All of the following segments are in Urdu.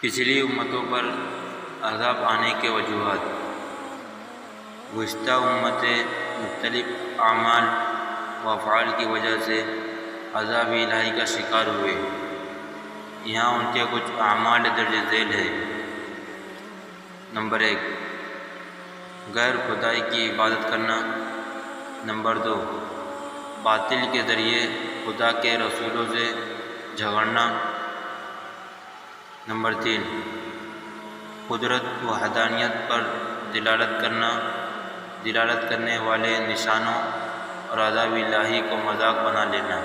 پچھلی امتوں پر عذاب آنے کے وجوہات۔ گزشتہ امتیں مختلف اعمال و افعال کی وجہ سے عذاب الہی کا شکار ہوئے۔ یہاں ان کے کچھ اعمال درج ذیل ہیں۔ نمبر 1، غیر خدائی کی عبادت کرنا۔ نمبر 2، باطل کے ذریعے خدا کے رسولوں سے جھگڑنا۔ نمبر 3، قدرت و وحدانیت پر دلالت کرنے والے نشانوں اور عذاب الہی کو مذاق بنا لینا۔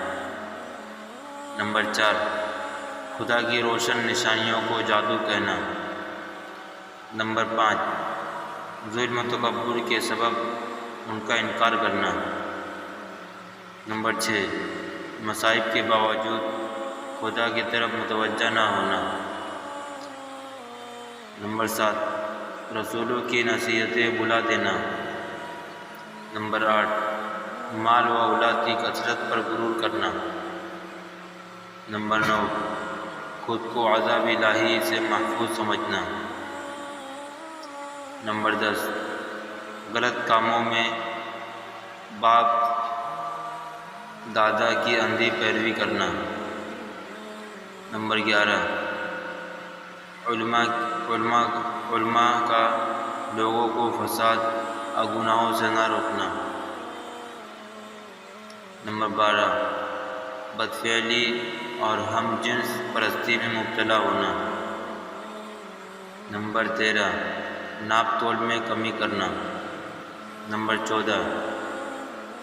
نمبر 4، خدا کی روشن نشانیوں کو جادو کہنا۔ نمبر 5، ظلم و تکبر کے سبب ان کا انکار کرنا۔ نمبر 6، مصائب کے باوجود خدا کی طرف متوجہ نہ ہونا۔ نمبر 7، رسولوں کی نصیحتیں بھلا دینا۔ نمبر 8، مال و اولاد کی کثرت پر غرور کرنا۔ نمبر 9، خود کو عذاب الہی سے محفوظ سمجھنا۔ نمبر 10، غلط کاموں میں باپ دادا کی اندھی پیروی کرنا۔ نمبر 11، علماء کا لوگوں کو فساد اور گناہوں سے نہ روکنا۔ نمبر 12، بدفعلی اور ہم جنس پرستی میں مبتلا ہونا۔ نمبر 13، ناپ تول میں کمی کرنا۔ نمبر 14،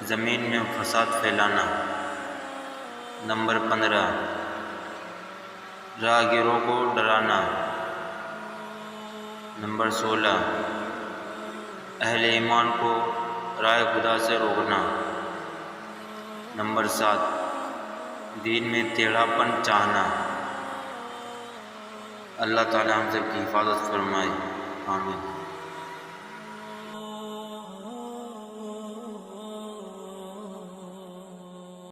زمین میں فساد پھیلانا۔ نمبر 15، راہگیروں کو ڈرانا۔ نمبر 16، اہل ایمان کو راہ خدا سے روکنا۔ نمبر 7، دین میں ٹیڑھا پن چاہنا۔ اللہ تعالی ہم سب کی حفاظت فرمائے، آمین۔